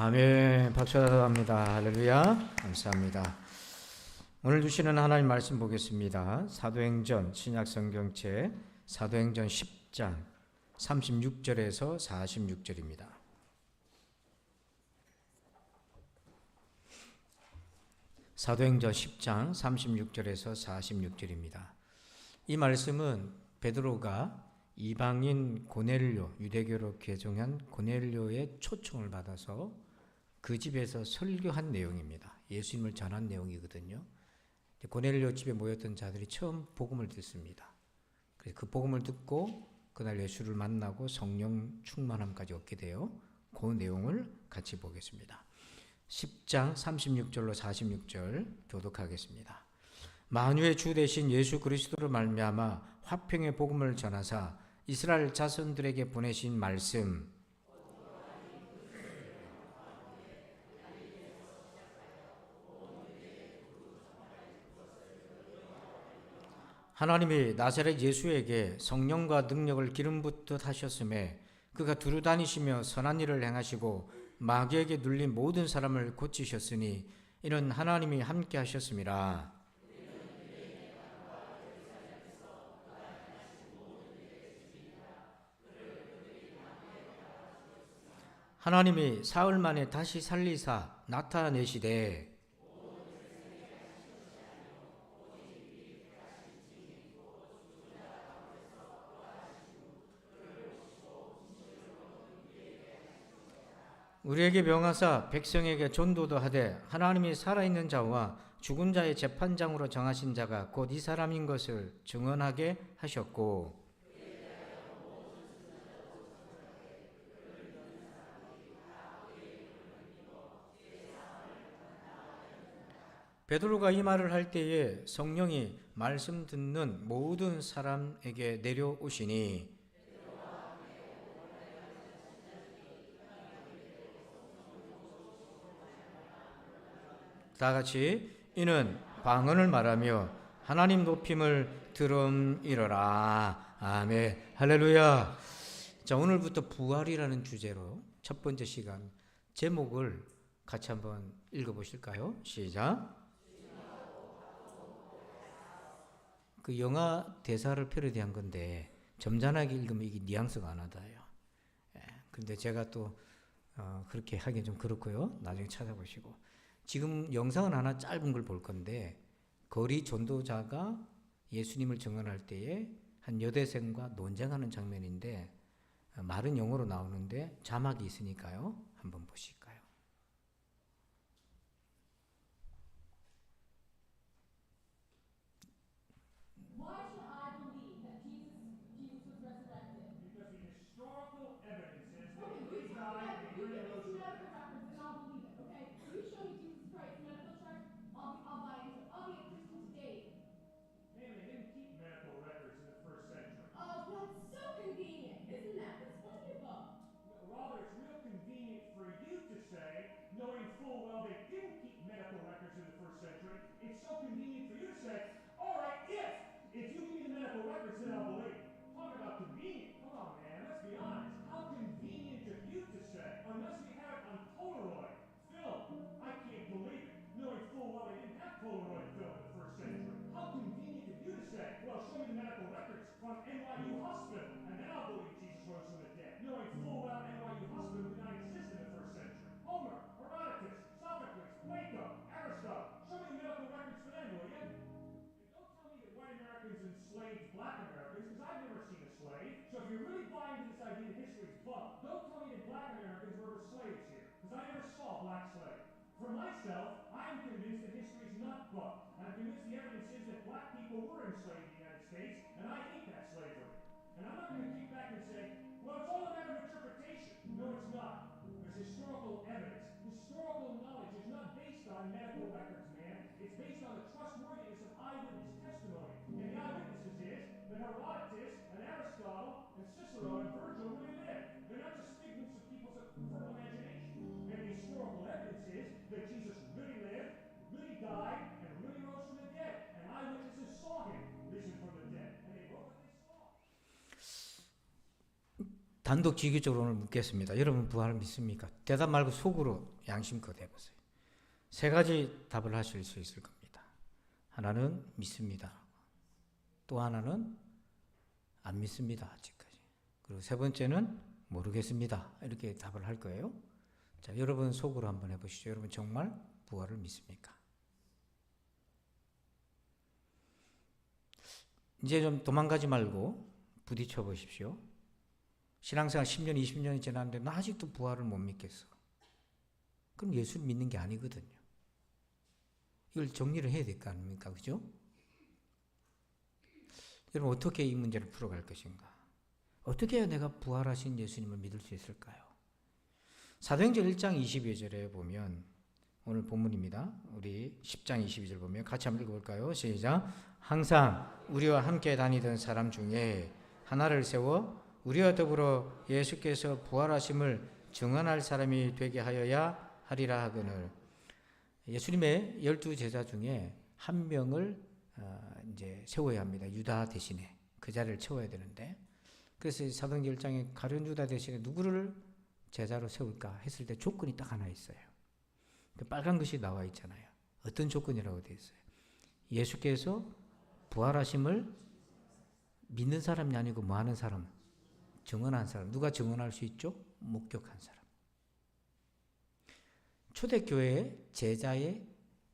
아멘. 박수 합니다. 할렐루야. 감사합니다. 오늘 주시는 하나님 말씀 보겠습니다. 사도행전 신약성경책 사도행전 10장 36절에서 46절입니다. 사도행전 10장 36절에서 46절입니다. 이 말씀은 베드로가 이방인 고넬료, 유대교로 개종한 고넬료의 초청을 받아서 그 집에서 설교한 내용입니다. 예수님을 전한 내용이거든요. 고넬료 집에 모였던 자들이 처음 복음을 듣습니다. 그래서 그 복음을 듣고 그날 예수를 만나고 성령 충만함까지 얻게 돼요. 그 내용을 같이 보겠습니다. 10장 36절로 46절 교독하겠습니다. 만유의 주 되신 예수 그리스도로 말미암아 화평의 복음을 전하사 이스라엘 자손들에게 보내신 말씀, 하나님이 나사렛 예수에게 성령과 능력을 기름 붓듯 하셨음에 그가 두루 다니시며 선한 일을 행하시고 마귀에게 눌린 모든 사람을 고치셨으니 이는 하나님이 함께 하셨음이라. 하나님이 사흘 만에 다시 살리사 나타내시되 우리에게 명하사 백성에게 전도도 하되 하나님이 살아있는 자와 죽은 자의 재판장으로 정하신 자가 곧 이 사람인 것을 증언하게 하셨고 베드로가 이 말을 할 때에 성령이 말씀 듣는 모든 사람에게 내려오시니 다 같이 이는 방언을 말하며 하나님 높임을 들음이러라. 아멘. 할렐루야. 자, 오늘부터 부활이라는 주제로 첫 번째 시간 제목을 같이 한번 읽어보실까요? 시작. 그 영화 대사를 패러디한 건데 점잖하게 읽으면 이게 뉘앙스가 안 와닿아요. 근데 제가 또 그렇게 하긴 좀 그렇고요. 나중에 찾아보시고. 지금 영상은 하나 짧은 걸 볼 건데 거리 전도자가 예수님을 증언할 때에 한 여대생과 논쟁하는 장면인데 말은 영어로 나오는데 자막이 있으니까요. 한번 보실까요? Why should I believe that Jesus was resurrected? Because the historical evidence says that Okay, he died and he you really give me rose some from the medical dead. records and I'll believe it, okay? You show me Jesus Christ's medical chart, I'll buy into it. I'll be a Christian today. Man, they didn't keep medical records in the first century. Oh, that's so convenient, isn't that? That's wonderful. No, rather, it's real convenient for you to say, knowing full well they didn't keep medical records in the first century. It's so convenient for you to say, all right, if you give me the medical records, then I'll believe. Talk about convenient. Come on, man, let's be honest. How convenient of you to say, unless we have it on Polaroid film, I can't believe it, knowing full well they didn't have Polaroid film in the first century. How convenient of you to say, well, show me the medical records from NYU Hospital, and then I'll believe Jesus rose from the dead, knowing full well NYU Hospital did not exist in the first century. Homer, Herodotus, Sophocles, Plato, Aristotle, show me the medical records for them, will you? And don't tell me that white Americans enslaved black Americans, because I've never seen a slave. So if you're really buying into this idea that history's bunk, don't tell me that black Americans were ever slaves here, because I never saw a black slave. For myself, I'm convinced that history is not bunk. I'm convinced the evidence is that black people were enslaved in the United States, and I hate that slavery. And I'm not going to kick back and say, well, it's all a matter of interpretation. No, it's not. There's historical evidence. Historical knowledge is not based on medical records, man. It's based on the trustworthiness of eyewitness testimony. And the eyewitnesses is that Herodotus and Aristotle and Cicero and Virgil really lived. They're not just figments of people's fertile imagination. And the historical evidence is that Jesus really lived, really died, and really rose from the dead. And eyewitnesses saw him risen from the dead. And they wrote what they saw. 단독지기적으로 오늘 묻겠습니다. 여러분 부활을 믿습니까? 대답 말고 속으로 양심껏 해보세요. 세 가지 답을 하실 수 있을 겁니다. 하나는 믿습니다. 또 하나는 안 믿습니다. 아직까지. 그리고 세 번째는 모르겠습니다. 이렇게 답을 할 거예요. 자, 여러분 속으로 한번 해보시죠. 여러분 정말 부활을 믿습니까? 이제 좀 도망가지 말고 부딪혀 보십시오. 신앙생활 10년, 20년이 지났는데 나 아직도 부활을 못 믿겠어. 그럼 예수를 믿는 게 아니거든요. 이걸 정리를 해야 될 거 아닙니까? 그죠? 여러분 어떻게 이 문제를 풀어갈 것인가? 어떻게 해야 내가 부활하신 예수님을 믿을 수 있을까요? 사도행전 1장 22절에 보면 오늘 본문입니다. 우리 10장 22절 보면 같이 한번 읽어볼까요? 시작. 항상 우리와 함께 다니던 사람 중에 하나를 세워 우리와 더불어 예수께서 부활하심을 증언할 사람이 되게 하여야 하리라 하거늘. 예수님의 12제자 중에 한 명을 이제 세워야 합니다. 유다 대신에 그 자리를 채워야 되는데, 그래서 사도행전 1장에 가룟 유다 대신에 누구를 제자로 세울까 했을 때 조건이 딱 하나 있어요. 그 빨간 것이 나와 있잖아요. 어떤 조건이라고 되어 있어요? 예수께서 부활하심을 믿는 사람이 아니고 뭐 하는 사람? 증언한 사람. 누가 증언할 수 있죠? 목격한 사람. 초대교회의 제자의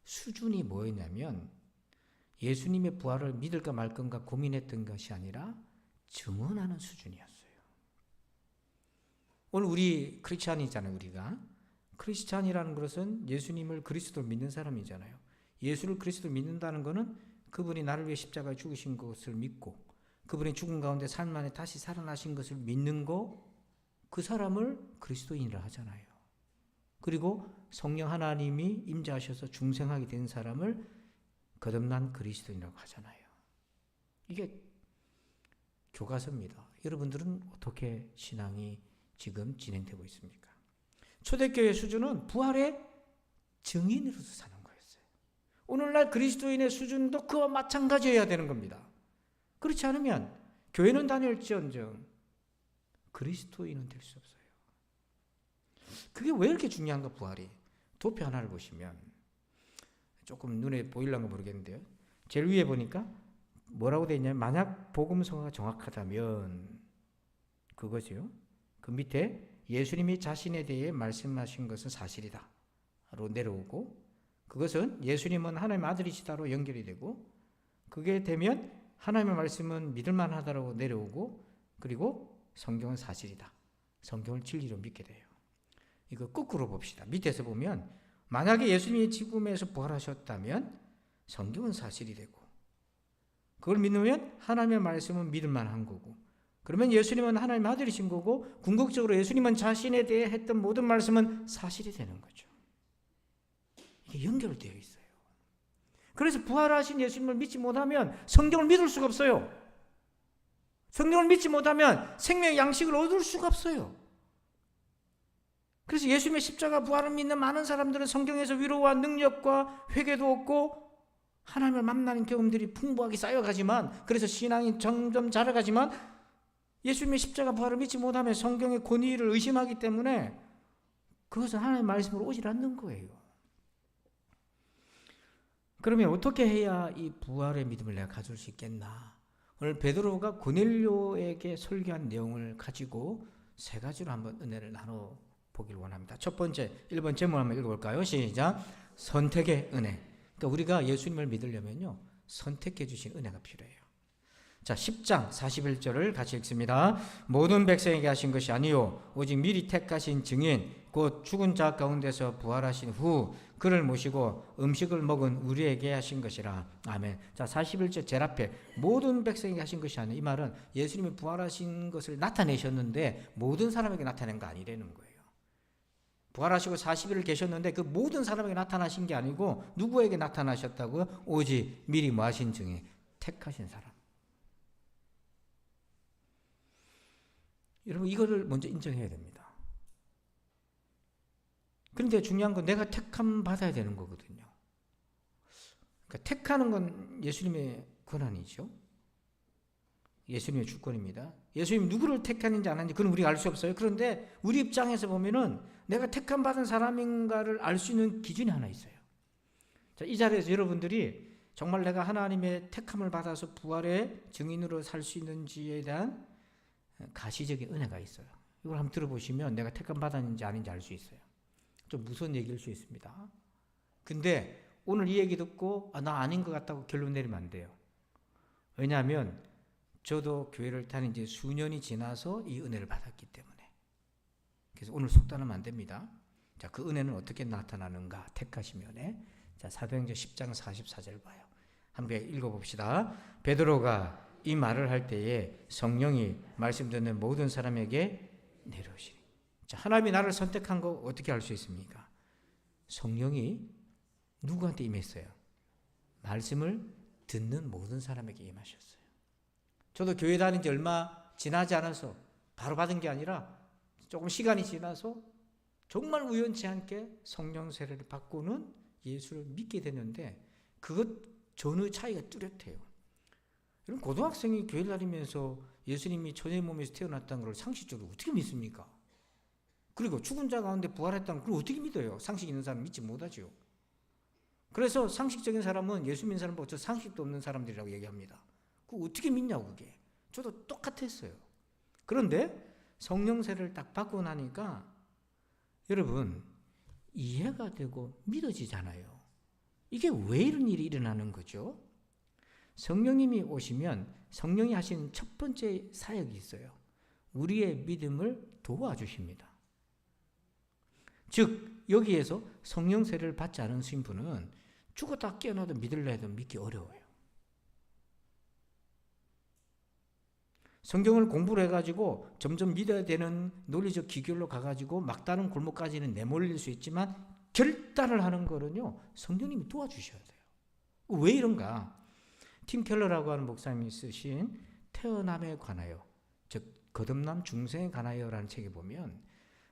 수준이 뭐였냐면 예수님의 부활을 믿을까 말까 고민했던 것이 아니라 증언하는 수준이었어요. 오늘 우리 크리스찬이잖아요. 우리가 크리스찬이라는 것은 예수님을 그리스도로 믿는 사람이잖아요. 예수를 그리스도로 믿는다는 것은 그분이 나를 위해 십자가에 죽으신 것을 믿고 그분이 죽은 가운데 삶 안에 다시 살아나신 것을 믿는 거, 그 사람을 그리스도인이라 하잖아요. 그리고 성령 하나님이 임재하셔서 중생하게 된 사람을 거듭난 그리스도인이라고 하잖아요. 이게 교과서입니다. 여러분들은 어떻게 신앙이 지금 진행되고 있습니까? 초대교회 수준은 부활의 증인으로서 사는 거였어요. 오늘날 그리스도인의 수준도 그와 마찬가지여야 되는 겁니다. 그렇지 않으면 교회는 다닐지언정 그리스도인은 될 수 없어요. 그게 왜 이렇게 중요한가? 부활이. 도표 하나를 보시면 조금 눈에 보일란가 모르겠는데요. 제일 위에 보니까 뭐라고 되어 있냐면 만약 복음서가 정확하다면 그거죠. 그 밑에 예수님이 자신에 대해 말씀하신 것은 사실이다 로 내려오고, 그것은 예수님은 하나님의 아들이시다로 연결이 되고, 그게 되면 하나님의 말씀은 믿을만하다라고 내려오고, 그리고 성경은 사실이다. 성경을 진리로 믿게 돼요. 이거 거꾸로 봅시다. 밑에서 보면 만약에 예수님이 죽음에서 부활하셨다면 성경은 사실이 되고, 그걸 믿으면 하나님의 말씀은 믿을만한 거고, 그러면 예수님은 하나님의 아들이신 거고, 궁극적으로 예수님은 자신에 대해 했던 모든 말씀은 사실이 되는 거죠. 이게 연결되어 있어요. 그래서 부활하신 예수님을 믿지 못하면 성경을 믿을 수가 없어요. 성경을 믿지 못하면 생명의 양식을 얻을 수가 없어요. 그래서 예수님의 십자가 부활을 믿는 많은 사람들은 성경에서 위로와 능력과 회개도 얻고 하나님을 만나는 경험들이 풍부하게 쌓여가지만, 그래서 신앙이 점점 자라가지만 예수님의 십자가 부활을 믿지 못하면 성경의 권위를 의심하기 때문에 그것은 하나님의 말씀으로 오질 않는 거예요. 그러면 어떻게 해야 이 부활의 믿음을 내가 가질 수 있겠나? 오늘 베드로가 고넬료에게 설교한 내용을 가지고 세 가지로 한번 은혜를 나눠 보길 원합니다. 첫 번째, 1번 제목 한번 읽어볼까요? 시작. 선택의 은혜. 그러니까 우리가 예수님을 믿으려면요, 선택해 주신 은혜가 필요해요. 자, 10장 41절을 같이 읽습니다. 모든 백성에게 하신 것이 아니요 오직 미리 택하신 증인 곧 죽은 자 가운데서 부활하신 후 그를 모시고 음식을 먹은 우리에게 하신 것이라. 아멘. 자, 41절 제일 앞에 모든 백성에게 하신 것이 아니에요. 이 말은 예수님이 부활하신 것을 나타내셨는데 모든 사람에게 나타낸 거 아니라는 거예요. 부활하시고 40일을 계셨는데 그 모든 사람에게 나타나신 게 아니고 누구에게 나타나셨다고요? 오직 미리 뭐 하신 증인, 택하신 사람. 여러분 이거를 먼저 인정해야 됩니다. 그런데 중요한 건 내가 택함 받아야 되는 거거든요. 그러니까 택하는 건 예수님의 권한이죠. 예수님의 주권입니다. 예수님이 누구를 택했는지 안 했는지 그건 우리가 알 수 없어요. 그런데 우리 입장에서 보면은 내가 택함 받은 사람인가를 알 수 있는 기준이 하나 있어요. 자, 이 자리에서 여러분들이 정말 내가 하나님의 택함을 받아서 부활의 증인으로 살 수 있는지에 대한 가시적인 은혜가 있어요. 이걸 한번 들어보시면 내가 택함 받았는지 아닌지 알 수 있어요. 좀 무서운 얘기일 수 있습니다. 근데 오늘 이 얘기 듣고 나 아닌 것 같다고 결론 내리면 안 돼요. 왜냐하면 저도 교회를 다닌 지 수년이 지나서 이 은혜를 받았기 때문에. 그래서 오늘 속단하면 안 됩니다. 자, 그 은혜는 어떻게 나타나는가? 택하시면에. 자, 사도행전 10장 44절 봐요. 함께 읽어봅시다. 베드로가 이 말을 할 때에 성령이 말씀 듣는 모든 사람에게 내려오시니. 자, 하나님이 나를 선택한 거 어떻게 알 수 있습니까? 성령이 누구한테 임했어요? 말씀을 듣는 모든 사람에게 임하셨어요. 저도 교회 다닌 지 얼마 지나지 않아서 바로 받은 게 아니라 조금 시간이 지나서 정말 우연치 않게 성령 세례를 받고는 예수를 믿게 됐는데 그것 전의 차이가 뚜렷해요. 여러분, 고등학생이 교회 다니면서 예수님이 처녀의 몸에서 태어났다는 걸 상식적으로 어떻게 믿습니까? 그리고 죽은 자 가운데 부활했다는 걸 어떻게 믿어요? 상식 있는 사람 믿지 못하죠. 그래서 상식적인 사람은 예수 믿는 사람보다 저 상식도 없는 사람들이라고 얘기합니다. 그거 어떻게 믿냐고 그게. 저도 똑같았어요. 그런데 성령 세례를 딱 받고 나니까 여러분 이해가 되고 믿어지잖아요. 이게 왜 이런 일이 일어나는 거죠? 성령님이 오시면 성령이 하시는 첫 번째 사역이 있어요. 우리의 믿음을 도와주십니다. 즉 여기에서 성령 세례를 받지 않은 신부는 죽었다 깨어나도 믿을래 해도 믿기 어려워요. 성경을 공부를 해가지고 점점 믿어야 되는 논리적 기결로 가가지고 막다른 골목까지는 내몰릴 수 있지만 결단을 하는 거는요 성령님이 도와주셔야 돼요. 왜 이런가? 팀 켈러라고 하는 목사님이 쓰신 태어남에 관하여, 즉 거듭남 중생에 관하여라는 책에 보면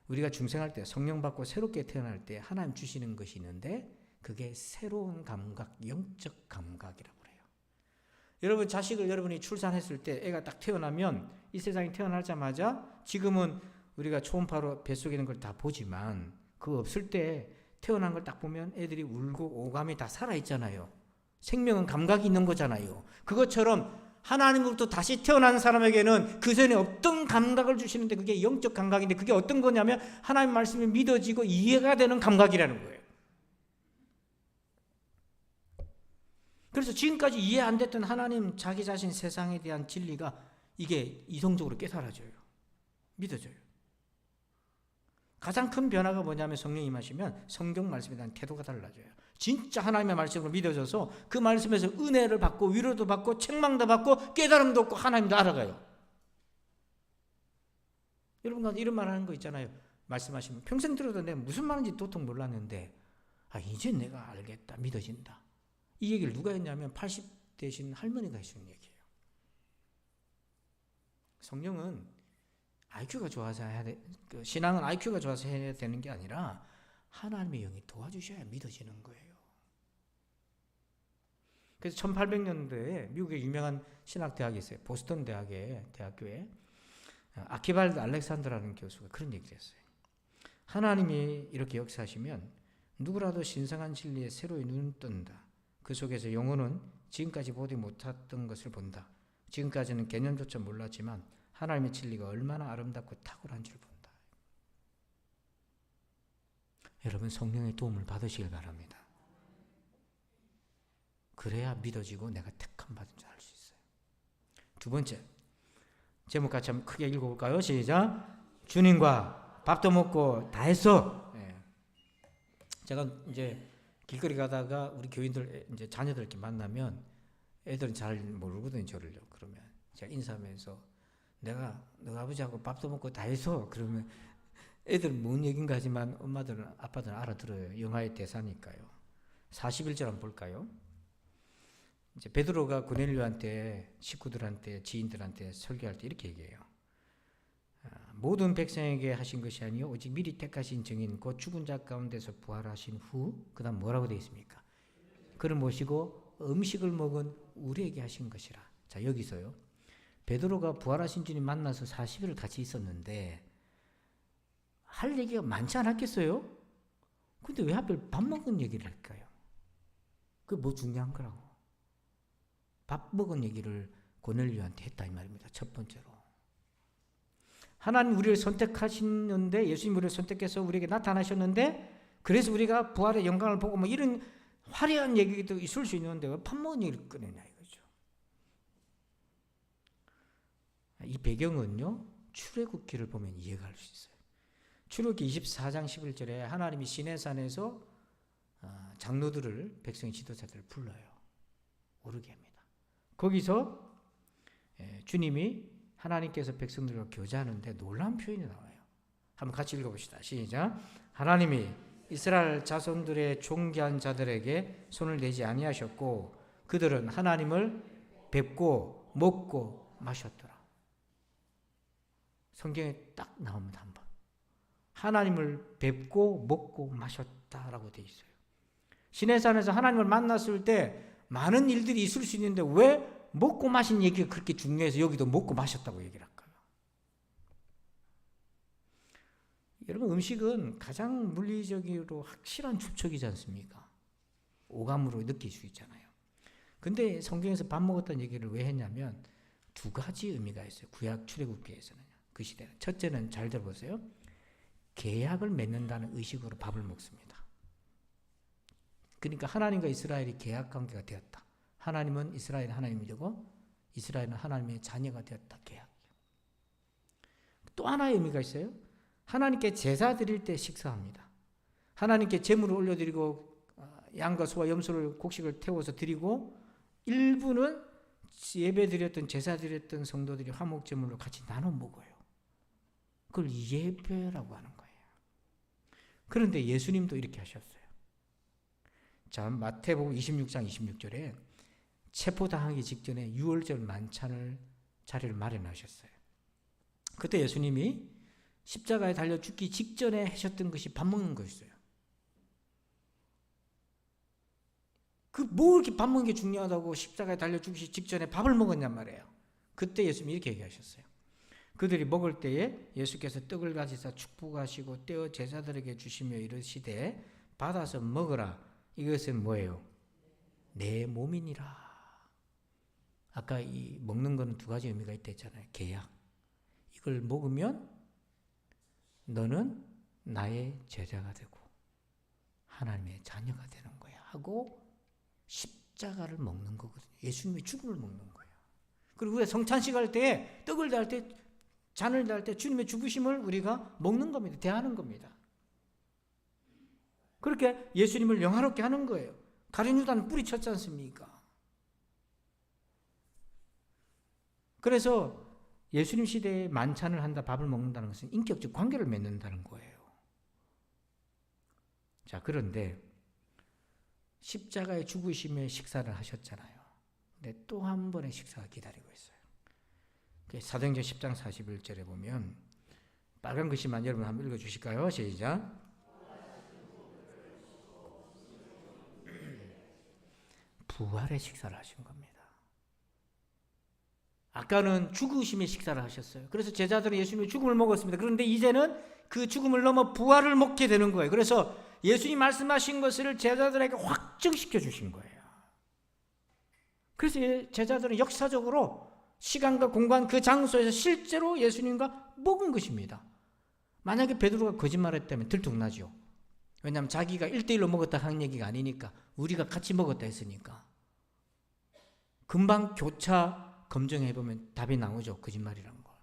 우리가 중생할 때 성령 받고 새롭게 태어날 때 하나님 주시는 것이 있는데 그게 새로운 감각, 영적 감각이라고 그래요. 여러분 자식을 여러분이 출산했을 때 애가 딱 태어나면 이 세상에 태어나자마자 지금은 우리가 초음파로 뱃속에 있는 걸 다 보지만 그거 없을 때 태어난 걸 딱 보면 애들이 울고 오감이 다 살아있잖아요. 생명은 감각이 있는 거잖아요. 그것처럼 하나님으로부터 다시 태어난 사람에게는 그 전에 없던 감각을 주시는데 그게 영적 감각인데 그게 어떤 거냐면 하나님 말씀이 믿어지고 이해가 되는 감각이라는 거예요. 그래서 지금까지 이해 안 됐던 하나님 자기 자신 세상에 대한 진리가 이게 이성적으로 깨달아져요. 믿어져요. 가장 큰 변화가 뭐냐면 성령이 임하시면 성경 말씀에 대한 태도가 달라져요. 진짜 하나님의 말씀으로 믿어져서 그 말씀에서 은혜를 받고 위로도 받고 책망도 받고 깨달음도 얻고 하나님도 알아가요. 여러분 이런 말 하는 거 있잖아요. 말씀하시면 평생 들어도 내가 무슨 말인지 도통 몰랐는데 이제 내가 알겠다. 믿어진다. 이 얘기를 누가 했냐면 80 되신 할머니가 해주는 얘기예요. 성령은 IQ가 좋아서 해야 돼. 신앙은 IQ가 좋아서 해야 되는 게 아니라 하나님의 영이 도와주셔야 믿어지는 거예요. 그래서 1800년도에 미국의 유명한 신학대학이 있어요. 보스턴 대학교에 아키발드 알렉산더라는 교수가 그런 얘기를 했어요. 하나님이 이렇게 역사하시면 누구라도 신성한 진리에 새로이 눈을 뜬다. 그 속에서 영혼은 지금까지 보지 못했던 것을 본다. 지금까지는 개념조차 몰랐지만 하나님의 진리가 얼마나 아름답고 탁월한 줄 본다. 여러분 성령의 도움을 받으시길 바랍니다. 그래야 믿어지고 내가 택함 받은 줄 알 수 있어요. 두 번째 제목 같이 한번 크게 읽어볼까요? 시작. 주님과 밥도 먹고 다 했어. 제가 이제 길거리 가다가 우리 교인들 이제 자녀들 이렇게 만나면 애들은 잘 모르거든요. 저를요. 그러면 제가 인사하면서 내가 너 아버지하고 밥도 먹고 다 했어. 그러면 애들은 뭔 얘기인가 하지만 엄마들은 아빠들은 알아들어요. 영화의 대사니까요. 41절 한번 볼까요? 이제 베드로가 고넬료한테 식구들한테 지인들한테 설교할 때 이렇게 얘기해요. 모든 백성에게 하신 것이 아니요 오직 미리 택하신 증인 곧 죽은 자 가운데서 부활하신 후 그다음 뭐라고 되어 있습니까? 그를 모시고 음식을 먹은 우리에게 하신 것이라. 자 여기서요. 베드로가 부활하신 주님 만나서 40일을 같이 있었는데 할 얘기가 많지 않았겠어요? 근데 왜 하필 밥 먹은 얘기를 할까요? 그게 뭐 중요한 거라고. 밥 먹은 얘기를 고넬료한테 했다 이 말입니다. 첫 번째로. 하나님 우리를 선택하시는데, 예수님 우리를 선택해서 우리에게 나타나셨는데, 그래서 우리가 부활의 영광을 보고 뭐 이런 화려한 얘기도 있을 수 있는데 왜 밥 먹은 얘기를 꺼내냐 이거죠. 이 배경은요, 출애굽기를 보면 이해가 할 수 있어요. 출애굽기 24장 11절에 하나님이 시내산에서 장로들을, 백성의 지도자들을 불러요. 오르게 합니다. 거기서 주님이 하나님께서 백성들과 교제하는데 놀라운 표현이 나와요. 한번 같이 읽어봅시다. 시작. 하나님이 이스라엘 자손들의 존귀한 자들에게 손을 내지 아니하셨고 그들은 하나님을 뵙고 먹고 마셨더라. 성경에 딱 나옵니다. 한번. 하나님을 뵙고 먹고 마셨다라고 되어 있어요. 시내산에서 하나님을 만났을 때 많은 일들이 있을 수 있는데 왜 먹고 마신 얘기가 그렇게 중요해서 여기도 먹고 마셨다고 얘기를 할까요? 여러분, 음식은 가장 물리적으로 확실한 축적이지 않습니까? 오감으로 느낄 수 있잖아요. 근데 성경에서 밥 먹었다는 얘기를 왜 했냐면 두 가지 의미가 있어요. 구약 출애굽기에서는. 그 시대는. 첫째는 잘 들어보세요. 계약을 맺는다는 의식으로 밥을 먹습니다. 그러니까 하나님과 이스라엘이 계약 관계가 되었다. 하나님은 이스라엘 하나님이 되고 이스라엘은 하나님의 자녀가 되었다. 계약. 또 하나의 의미가 있어요. 하나님께 제사 드릴 때 식사합니다. 하나님께 제물을 올려드리고 양과 소와 염소를 곡식을 태워서 드리고 일부는 예배 드렸던 제사 드렸던 성도들이 화목 제물로 같이 나눠 먹어요. 그걸 예배라고 하는 거예요. 그런데 예수님도 이렇게 하셨어요. 자, 마태복음 26장 26절에 체포당하기 직전에 유월절 만찬을 자리를 마련하셨어요. 그때 예수님이 십자가에 달려 죽기 직전에 하셨던 것이 밥 먹는 거였어요. 뭐 이렇게 밥 먹는 게 중요하다고 십자가에 달려 죽기 직전에 밥을 먹었냔 말이에요. 그때 예수님이 이렇게 얘기하셨어요. 그들이 먹을 때에 예수께서 떡을 가지사 축복하시고 떼어 제사들에게 주시며 이르시되 받아서 먹으라. 이것은 뭐예요? 내 몸이니라. 아까 이 먹는 거는 두 가지 의미가 있다 했잖아요. 계약. 이걸 먹으면 너는 나의 제자가 되고 하나님의 자녀가 되는 거야 하고 십자가를 먹는 거거든요. 예수님의 죽음을 먹는 거예요. 그리고 우리가 성찬식 할 때 떡을 달 때 잔을 달 때 주님의 죽으심을 우리가 먹는 겁니다. 대하는 겁니다. 그렇게 예수님을 영화롭게 하는 거예요. 가룟 유다는 뿌리쳤지 않습니까? 그래서 예수님 시대에 만찬을 한다, 밥을 먹는다는 것은 인격적 관계를 맺는다는 거예요. 자, 그런데 십자가의 죽으심에 식사를 하셨잖아요. 근데 또 한 번의 식사가 기다리고 있어요. 사도행전 10장 41절에 보면 빨간 글씨만 여러분 한번 읽어주실까요? 시작. 부활의 식사를 하신 겁니다. 아까는 죽으심의 식사를 하셨어요. 그래서 제자들은 예수님의 죽음을 먹었습니다. 그런데 이제는 그 죽음을 넘어 부활을 먹게 되는 거예요. 그래서 예수님 말씀하신 것을 제자들에게 확증시켜 주신 거예요. 그래서 제자들은 역사적으로 시간과 공간 그 장소에서 실제로 예수님과 먹은 것입니다. 만약에 베드로가 거짓말했다면 들통나죠. 왜냐하면 자기가 1대1로 먹었다 하는 얘기가 아니니까 우리가 같이 먹었다 했으니까. 금방 교차 검증해보면 답이 나오죠. 거짓말이라는 거.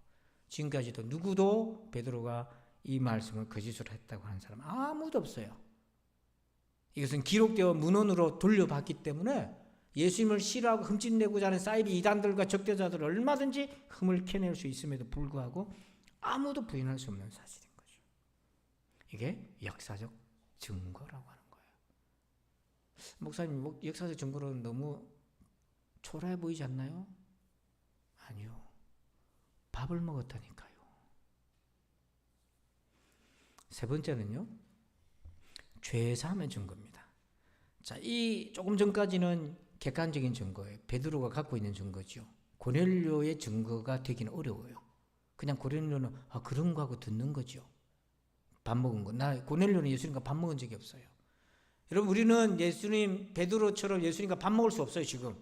지금까지도 누구도 베드로가 이 말씀을 거짓으로 했다고 하는 사람 아무도 없어요. 이것은 기록되어 문헌으로 돌려봤기 때문에 예수님을 싫어하고 흠집내고자 하는 사이비 이단들과 적대자들을 얼마든지 흠을 캐낼 수 있음에도 불구하고 아무도 부인할 수 없는 사실인 거죠. 이게 역사적 증거라고 하는 거예요. 목사님, 역사적 증거로는 너무 초라해 보이지 않나요? 아니요. 밥을 먹었다니까요. 세 번째는요. 죄사함의 증거입니다. 자, 이 조금 전까지는 객관적인 증거예요. 베드로가 갖고 있는 증거죠. 고넬료의 증거가 되기는 어려워요. 그냥 고넬료는 그런가 하고 듣는 거죠. 밥 먹은 거. 고넬료는 예수님과 밥 먹은 적이 없어요. 여러분, 우리는 예수님, 베드로처럼 예수님과 밥 먹을 수 없어요, 지금.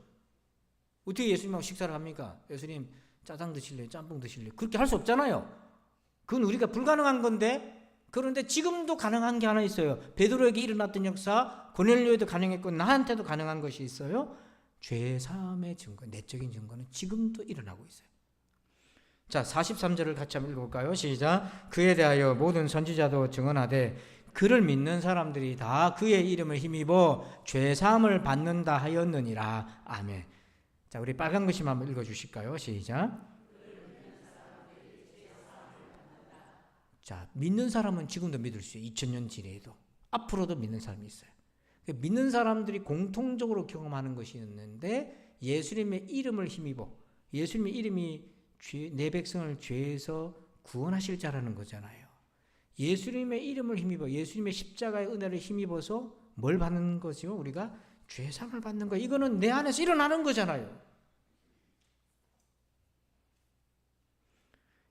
어떻게 예수님하고 식사를 합니까? 예수님 짜장 드실래요? 짬뽕 드실래요? 그렇게 할 수 없잖아요. 그건 우리가 불가능한 건데, 그런데 지금도 가능한 게 하나 있어요. 베드로에게 일어났던 역사, 고넬료에도 가능했고 나한테도 가능한 것이 있어요. 죄 사함의 증거, 내적인 증거는 지금도 일어나고 있어요. 자, 43절을 같이 한번 읽어볼까요? 시작. 그에 대하여 모든 선지자도 증언하되 그를 믿는 사람들이 다 그의 이름을 힘입어 죄 사함을 받는다 하였느니라. 아멘. 자, 우리 빨간 글씨만 한번 읽어주실까요? 시작. 자, 믿는 사람은 지금도 믿을 수 있어요. 2000년 지내에도. 앞으로도 믿는 사람이 있어요. 믿는 사람들이 공통적으로 경험하는 것이 있는데, 예수님의 이름을 힘입어, 예수님의 이름이 내 백성을 죄에서 구원하실 자라는 거잖아요. 예수님의 이름을 힘입어, 예수님의 십자가의 은혜를 힘입어서 뭘 받는 거죠? 우리가 죄상을 받는 거. 이거는 내 안에서 일어나는 거잖아요.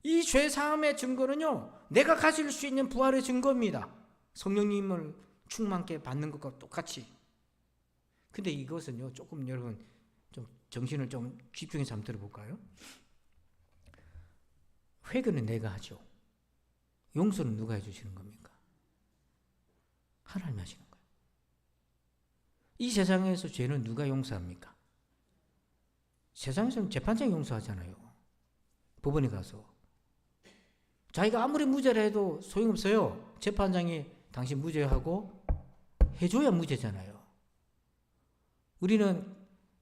이 죄사함의 증거는요, 내가 가질 수 있는 부활의 증거입니다. 성령님을 충만케 받는 것과 똑같이. 근데 이것은요, 조금 여러분 좀 정신을 좀 집중해서 한번 들어볼까요? 회개는 내가 하죠. 용서는 누가 해주시는 겁니까? 하나님이 하시는 거예요. 이 세상에서 죄는 누가 용서합니까? 세상에서는 재판장이 용서하잖아요. 법원에 가서. 자기가 아무리 무죄라 해도 소용없어요. 재판장이 당신 무죄하고 해줘야 무죄잖아요. 우리는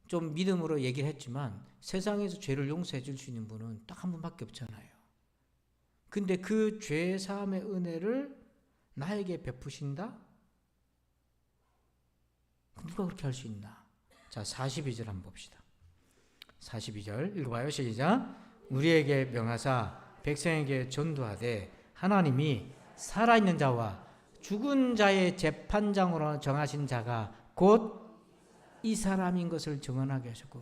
좀 믿음으로 얘기를 했지만 세상에서 죄를 용서해 줄 수 있는 분은 딱 한 분밖에 없잖아요. 근데 그 죄 사함의 은혜를 나에게 베푸신다? 누가 그렇게 할 수 있나? 자, 42절 한번 봅시다. 42절 읽어봐요. 시작. 우리에게 명하사 백성에게 전도하되 하나님이 살아있는 자와 죽은 자의 재판장으로 정하신 자가 곧 이 사람인 것을 증언하게 하셨고,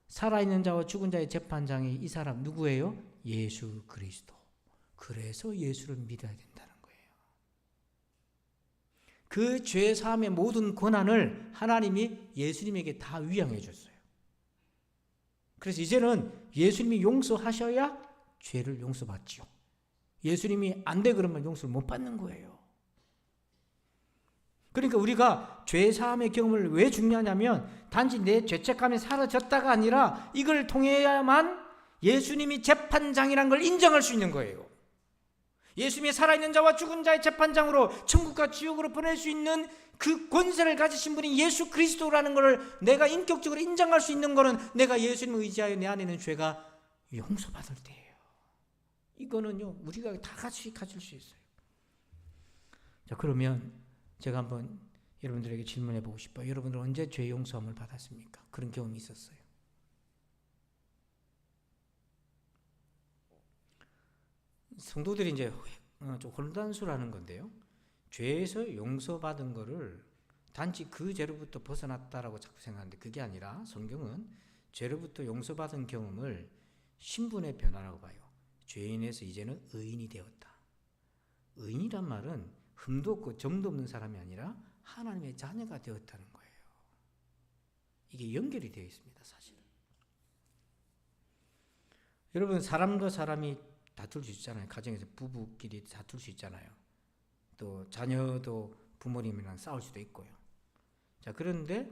살아있는 자와 죽은 자의 재판장이 이 사람 누구예요? 예수 그리스도. 그래서 예수를 믿어야 된다는 거예요. 그 죄 사함의 모든 권한을 하나님이 예수님에게 다 위양해 줬어요. 그래서 이제는 예수님이 용서하셔야 죄를 용서받지요. 예수님이 안 돼 그러면 용서를 못 받는 거예요. 그러니까 우리가 죄 사함의 경험을 왜 중요하냐면, 단지 내 죄책감이 사라졌다가 아니라 이걸 통해야만 예수님이 재판장이라는 걸 인정할 수 있는 거예요. 예수님이 살아있는 자와 죽은 자의 재판장으로 천국과 지옥으로 보낼 수 있는 그 권세를 가지신 분이 예수 그리스도라는 것을 내가 인격적으로 인정할 수 있는 것은 내가 예수님을 의지하여 내 안에 있는 죄가 용서받을 때예요. 이거는요, 우리가 다 같이 가질 수 있어요. 자, 그러면 제가 한번 여러분들에게 질문해 보고 싶어요. 여러분들 언제 죄 용서함을 받았습니까? 그런 경험이 있었어요? 성도들이 이제 좀 혼란스러워하는 건데요. 죄에서 용서받은 거를 단지 그 죄로부터 벗어났다라고 자꾸 생각하는데, 그게 아니라 성경은 죄로부터 용서받은 경험을 신분의 변화라고 봐요. 죄인에서 이제는 의인이 되었다. 의인이란 말은 흠도 없고 점도 없는 사람이 아니라 하나님의 자녀가 되었다는 거예요. 이게 연결이 되어 있습니다, 사실은. 여러분, 사람과 사람이 다툴 수 있잖아요. 가정에서 부부끼리 다툴 수 있잖아요. 또 자녀도 부모님이랑 싸울 수도 있고요. 자, 그런데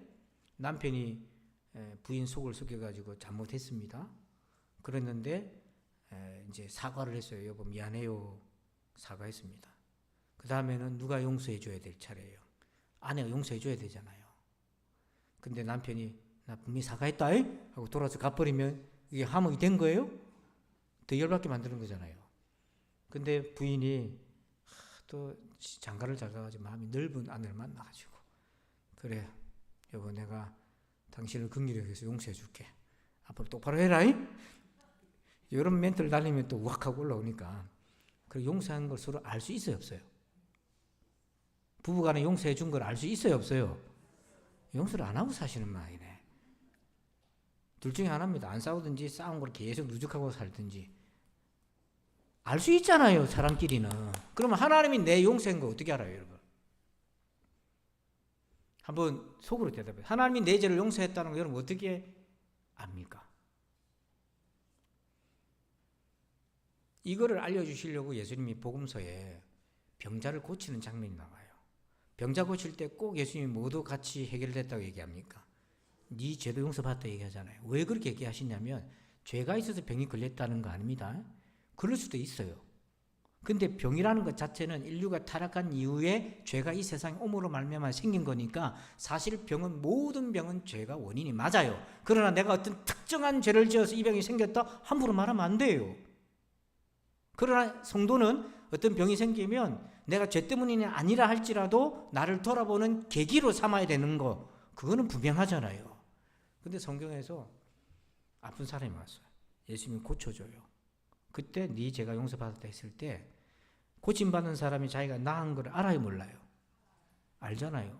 남편이 부인 속을 속여가지고 잘못했습니다. 그랬는데 이제 사과를 했어요. 여보 미안해요. 사과했습니다. 그 다음에는 누가 용서해 줘야 될 차례예요. 아내가 용서해 줘야 되잖아요. 근데 남편이 나 분명히 사과했다 하고 돌아서 가버리면 이게 화목이 된 거예요? 더 열받게 만드는 거잖아요. 근데 부인이 또 장가를 잘 가가지고 마음이 넓은 아내를 만나가지고, 그래 여보 내가 당신을 긍휼히 여기서 용서해 줄게. 앞으로 똑바로 해라. 이런 멘트를 날리면 또 우악하고 올라오니까, 그 용서한 걸 서로 알 수 있어요, 없어요? 부부간에 용서해 준 걸 알 수 있어요, 없어요? 용서를 안 하고 사시는 모양이네. 둘 중에 하나입니다. 안 싸우든지 싸운 걸 계속 누적하고 살든지. 알 수 있잖아요, 사람끼리는. 그러면 하나님이 내 용서한 거 어떻게 알아요, 여러분? 한번 속으로 대답해요. 하나님이 내 죄를 용서했다는 거 여러분 어떻게 압니까? 이거를 알려주시려고 예수님이 복음서에 병자를 고치는 장면이 나와요. 병자 고칠 때 꼭 예수님이 모두 같이 해결됐다고 얘기합니까? 네 죄도 용서받았다 얘기하잖아요. 왜 그렇게 얘기하시냐면 죄가 있어서 병이 걸렸다는 거 아닙니다. 그럴 수도 있어요. 근데 병이라는 것 자체는 인류가 타락한 이후에 죄가 이 세상에 오므로 말미암아 생긴 거니까 사실 병은 모든 병은 죄가 원인이 맞아요. 그러나 내가 어떤 특정한 죄를 지어서 이 병이 생겼다 함부로 말하면 안 돼요. 그러나 성도는 어떤 병이 생기면 내가 죄 때문이 아니라 할지라도 나를 돌아보는 계기로 삼아야 되는 거, 그거는 분명하잖아요. 근데 성경에서 아픈 사람이 왔어요. 예수님이 고쳐줘요. 그때 네 죄가 용서받았다 했을 때 고침받는 사람이 자기가 나은 걸 알아요, 몰라요? 알잖아요.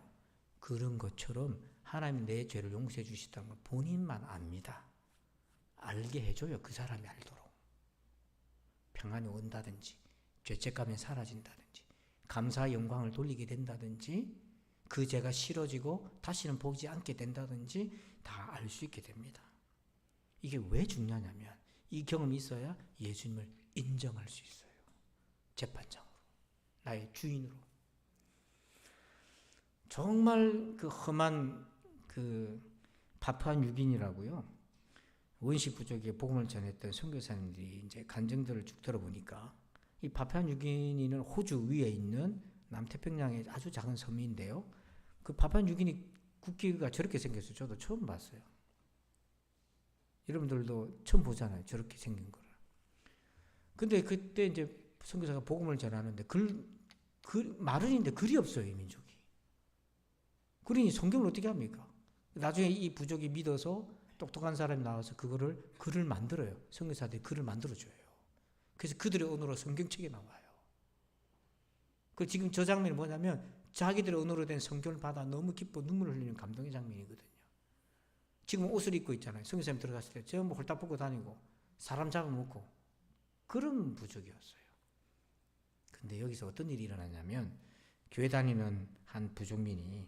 그런 것처럼 하나님이 내 죄를 용서해 주시다는 걸 본인만 압니다. 알게 해줘요. 그 사람이 알도록. 평안이 온다든지 죄책감이 사라진다든지 감사의 영광을 돌리게 된다든지 그 죄가 싫어지고 다시는 보지 않게 된다든지 다 알 수 있게 됩니다. 이게 왜 중요하냐면 이 경험이 있어야 예수님을 인정할 수 있어요. 재판장으로, 나의 주인으로. 정말 그 험한 그 파푸아뉴기니라고요. 원시 부족에 복음을 전했던 선교사님들이 이제 간증들을 쭉 들어보니까 이 파푸아뉴기니는 호주 위에 있는 남태평양의 아주 작은 섬인데요. 그 파푸아뉴기니 국기가 저렇게 생겼어요. 저도 처음 봤어요. 여러분들도 처음 보잖아요. 저렇게 생긴 거를. 근데 그때 이제 선교사가 복음을 전하는데 말은 있는데 글이 없어요. 이 민족이. 그러니 성경을 어떻게 합니까? 나중에 이 부족이 믿어서 똑똑한 사람이 나와서 그거를 글을 만들어요. 선교사들이 글을 만들어줘요. 그래서 그들의 언어로 성경책이 나와요. 그 지금 저 장면이 뭐냐면 자기들의 언어로 된 성경을 받아 너무 기뻐 눈물을 흘리는 감동의 장면이거든요. 지금 옷을 입고 있잖아요. 선교사님 들어갔을 때 전부 홀딱 벗고 다니고 사람 잡아먹고 그런 부족이었어요. 근데 여기서 어떤 일이 일어나냐면 교회 다니는 한 부족민이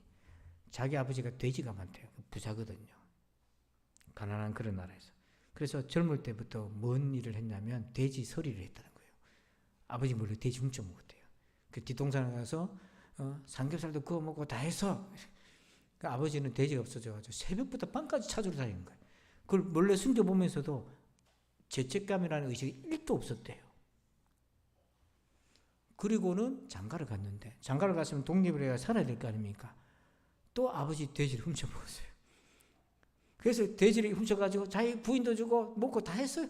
자기 아버지가 돼지가 많대요. 부자거든요. 가난한 그런 나라에서. 그래서 젊을 때부터 뭔 일을 했냐면 돼지 서리를 했다는 거예요. 아버지 몰래 돼지 훔쳐 먹었대요. 그 뒷동산에 가서 삼겹살도 구워 먹고 다 해서 그 아버지는 돼지가 없어져가지고 새벽부터 밤까지 찾으러 다니는 거예요. 그걸 몰래 숨겨보면서도 죄책감이라는 의식이 1도 없었대요. 그리고는 장가를 갔는데 장가를 갔으면 독립을 해야 살아야 될 거 아닙니까? 또 아버지 돼지를 훔쳐 먹었어요. 그래서 돼지를 훔쳐가지고 자기 부인도 주고 먹고 다 했어요.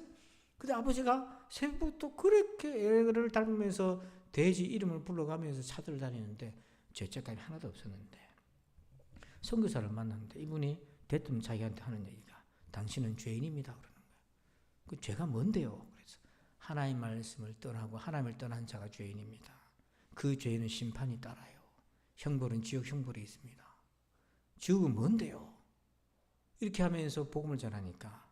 근데 아버지가 새벽부터 그렇게 애를 닮으면서 돼지 이름을 불러가면서 찾으러 다니는데 죄책감이 하나도 없었는데 선교사를 만났는데 이분이 대뜸 자기한테 하는 얘기가 당신은 죄인입니다 그러는 거예요. 그 죄가 뭔데요? 그래서 하나님 말씀을 떠나고 하나님을 떠난 자가 죄인입니다. 그 죄는 심판이 따라요. 형벌은 지옥 형벌이 있습니다. 지옥은 뭔데요? 이렇게 하면서 복음을 전하니까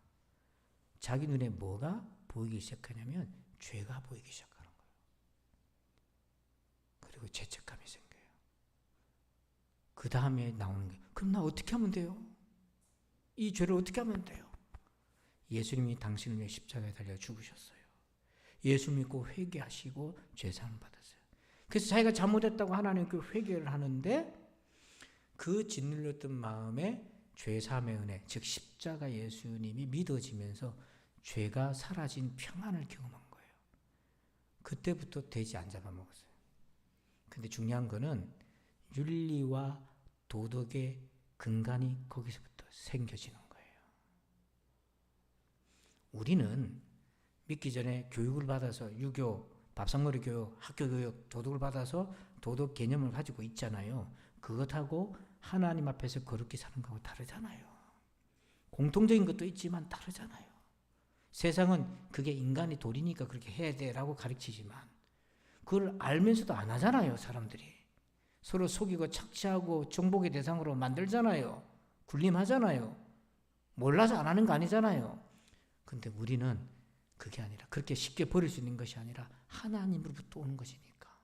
자기 눈에 뭐가 보이기 시작하냐면 죄가 보이기 시작하는 거예요. 그리고 죄책감이 생겨요. 그 다음에 나오는 게 그럼 나 어떻게 하면 돼요? 이 죄를 어떻게 하면 돼요? 예수님이 당신을 위해 십자가에 달려 죽으셨어요. 예수 믿고 회개하시고 죄사함 받았어요. 그래서 자기가 잘못했다고 하나님께 회개를 하는데 그 짓눌렸던 마음에 죄사함의 은혜, 즉 십자가 예수님이 믿어지면서 죄가 사라진 평안을 경험한 거예요. 그때부터 돼지 안 잡아먹었어요. 근데 중요한 거는 윤리와 도덕의 근간이 거기서부터 생겨지는 거예요. 우리는 믿기 전에 교육을 받아서 유교, 밥상머리 교육, 학교 교육, 도덕을 받아서 도덕 개념을 가지고 있잖아요. 그것하고 하나님 앞에서 거룩히 사는 거하고 다르잖아요. 공통적인 것도 있지만 다르잖아요. 세상은 그게 인간이 도리니까 그렇게 해야 돼라고 가르치지만 그걸 알면서도 안 하잖아요. 사람들이. 서로 속이고 착취하고 정복의 대상으로 만들잖아요. 군림하잖아요. 몰라서 안 하는 거 아니잖아요. 근데 우리는 그게 아니라, 그렇게 쉽게 버릴 수 있는 것이 아니라 하나님으로부터 오는 것이니까.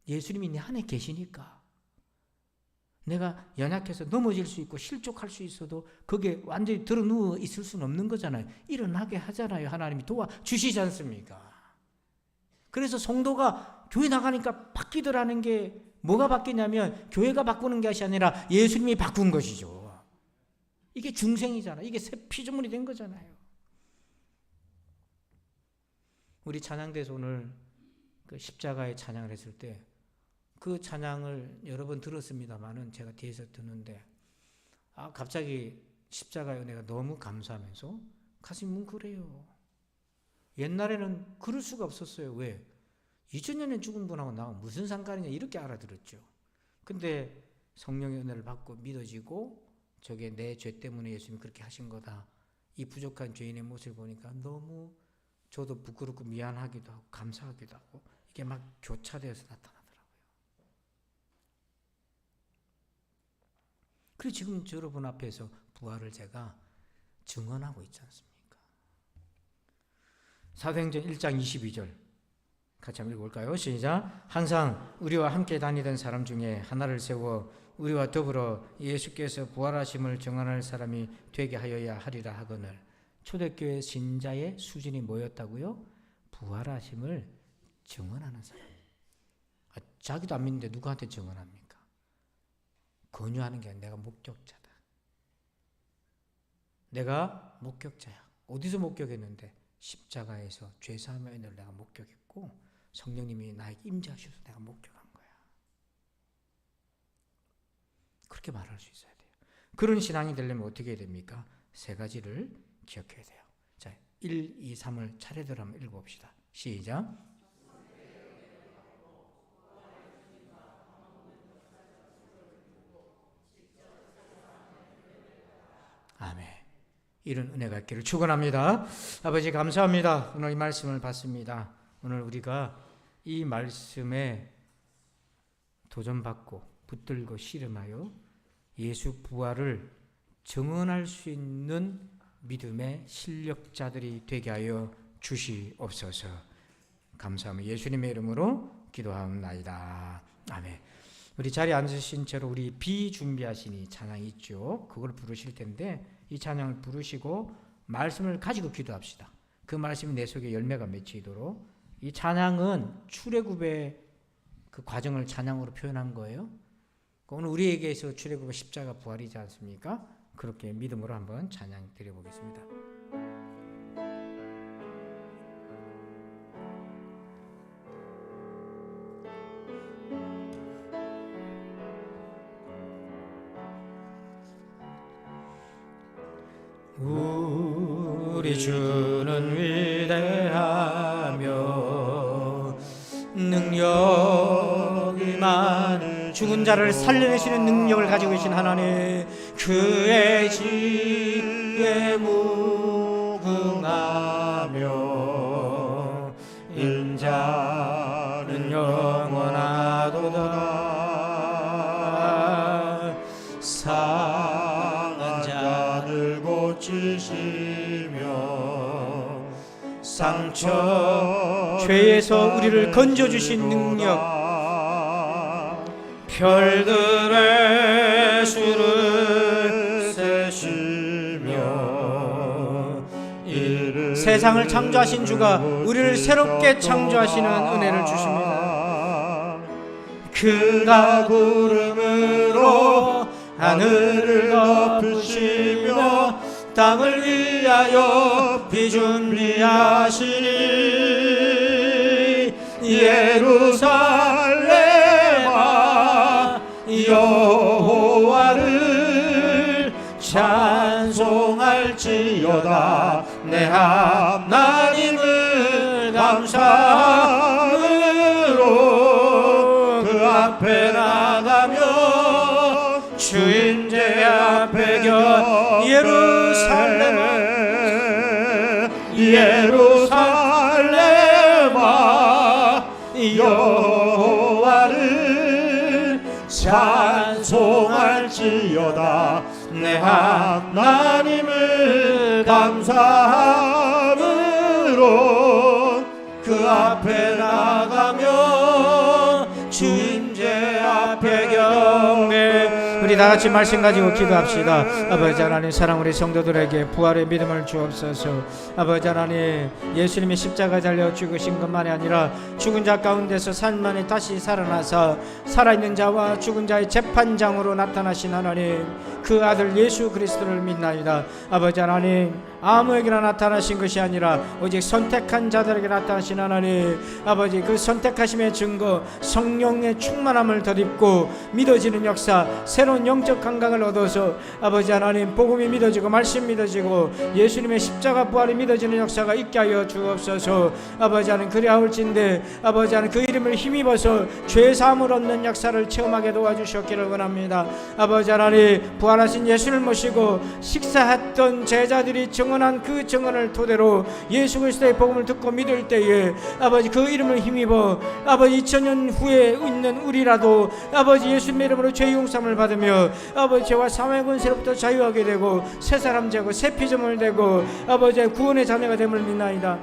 예수님이 내 안에 계시니까. 내가 연약해서 넘어질 수 있고 실족할 수 있어도 거기에 완전히 들어 누워 있을 수는 없는 거잖아요. 일어나게 하잖아요. 하나님이 도와주시지 않습니까? 그래서 성도가 교회 나가니까 바뀌더라는 게 뭐가 바뀌냐면 교회가 바꾸는 것이 아니라 예수님이 바꾼 것이죠. 이게 중생이잖아요. 이게 새 피조물이 된 거잖아요. 우리 찬양대에서 오늘 그 십자가의 찬양을 했을 때 그 찬양을 여러 번 들었습니다만은 제가 뒤에서 듣는데 갑자기 십자가의 은혜가 너무 감사하면서 가슴이 뭉클해요. 옛날에는 그럴 수가 없었어요. 왜? 2000년에 죽은 분하고 나하고 무슨 상관이냐 이렇게 알아들었죠. 근데 성령의 은혜를 받고 믿어지고 저게 내 죄 때문에 예수님이 그렇게 하신 거다. 이 부족한 죄인의 모습을 보니까 너무 저도 부끄럽고 미안하기도 하고 감사하기도 하고 이게 막 교차되어서 나타나더라고요. 그래서 지금 여러분 앞에서 부활을 제가 증언하고 있지 않습니까? 사도행전 1장 22절 같이 한번 읽어볼까요? 시작. 항상 우리와 함께 다니던 사람 중에 하나를 세워 우리와 더불어 예수께서 부활하심을 증언할 사람이 되게 하여야 하리라 하거늘. 초대교회 신자의 수준이 뭐였다고요? 부활하심을 증언하는 사람. 자기도 안 믿는데 누구한테 증언합니까? 권유하는 게 아니라 내가 목격자다. 내가 목격자야. 어디서 목격했는데? 십자가에서 죄사함의 은혜를 내가 목격했고 성령님이 나에게 임재하셔서 내가 목격한 거야. 그렇게 말할 수 있어야 돼요. 그런 신앙이 되려면 어떻게 해야 됩니까? 세 가지를 기억해야 돼요. 자, 1, 2, 3을 차례대로 한번 읽어봅시다. 시작. 아멘. 이런 은혜가 있기를 축원합니다. 아버지 감사합니다. 오늘 이 말씀을 받습니다. 오늘 우리가 이 말씀에 도전받고 붙들고 씨름하여 예수 부활을 증언할 수 있는 믿음의 실력자들이 되게 하여 주시옵소서. 감사하며 예수님의 이름으로 기도하옵나이다. 아멘. 우리 자리에 앉으신 채로 우리 비준비하신 찬양이 있죠. 그걸 부르실 텐데 이 찬양을 부르시고 말씀을 가지고 기도합시다. 그 말씀이 내 속에 열매가 맺히도록. 이 찬양은 출애굽의 그 과정을 찬양으로 표현한 거예요. 오늘 우리에게서 출애굽의 십자가 부활이지 않습니까? 그렇게 믿음으로 한번 찬양 드려보겠습니다. 우리 주는 위대하며 능력이 많은 죽은 자를 살려내시는 능력을 가지고 계신 하나님, 그의 지혜에 무궁하며 인자는 영원하도다. 상한 자를 고치시며 상처 죄에서 우리를 건져주신 능력, 별들의 수를 세시며 세상을 창조하신 주가 우리를 새롭게 창조하시는 은혜를 주십니다. 그가 구름으로 하늘을 덮으시며 땅을 위하여 비준비하시니 예루살렘아 여호와를 찬송할지어다. 내 하나님을 감사함으로 그 앞에 나가며 주인제 앞에 겨 예루살렘아 여호와를 찬송할지어다. 내 하나님을 감사함으로 그 앞에 나가며 주인제 앞에 경배. 우리 다 같이 말씀 가지고 기도합시다. 아버지 하나님, 사랑 우리 성도들에게 부활의 믿음을 주옵소서. 아버지 하나님, 예수님이 십자가 달려 죽으신 것만이 아니라 죽은 자 가운데서 살만에 다시 살아나서 살아있는 자와 죽은 자의 재판장으로 나타나신 하나님, 그 아들 예수 그리스도를 믿나이다. 아버지 하나님, 아무에게나 나타나신 것이 아니라 오직 선택한 자들에게 나타나신 하나님, 아버지 그 선택하심의 증거 성령의 충만함을 덧입고 믿어지는 역사, 새로운 영적 감각을 얻어서 아버지 하나님, 복음이 믿어지고 말씀 믿어지고 예수님의 십자가 부활이 믿어지는 역사가 있게 하여 주옵소서. 아버지 하나님, 그리하올진대 아버지 하나님, 그 이름을 힘입어서 죄사함을 얻는 역사를 체험하게 도와주셨기를 원합니다. 아버지 하나님, 부활하신 예수를 모시고 식사했던 제자들이 증언한 그 증언을 토대로 예수 그리스도의 복음을 듣고 믿을 때에 아버지 그 이름을 힘입어 아버지 2000년 후에 있는 우리라도 아버지 예수님의 이름으로 죄 용서함을 받으며 아버지 죄와 사망의 권세로부터 자유하게 되고 새 사람 되고 새 피조물 되고 아버지의 구원의 자녀가 됨을 믿나이다.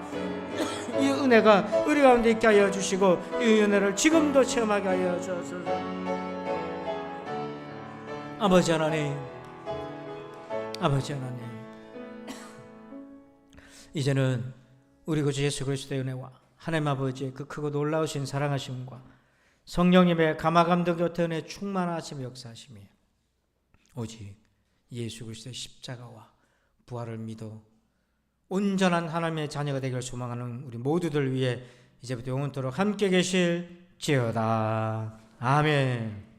이 은혜가 우리 가운데 있게 하여 주시고 이 은혜를 지금도 체험하게 하여 주소서. 아버지 하나님, 아버지 하나님, 이제는 우리 구주 예수 그리스도의 은혜와 하나님 아버지의 그 크고 놀라우신 사랑하심과 성령님의 감화감동 곁에 은혜 충만하심의 역사하심이 오직 예수 그리스도의 십자가와 부활을 믿어 온전한 하나님의 자녀가 되기를 소망하는 우리 모두들 위해 이제부터 영원토록 함께 계실지어다. 아멘.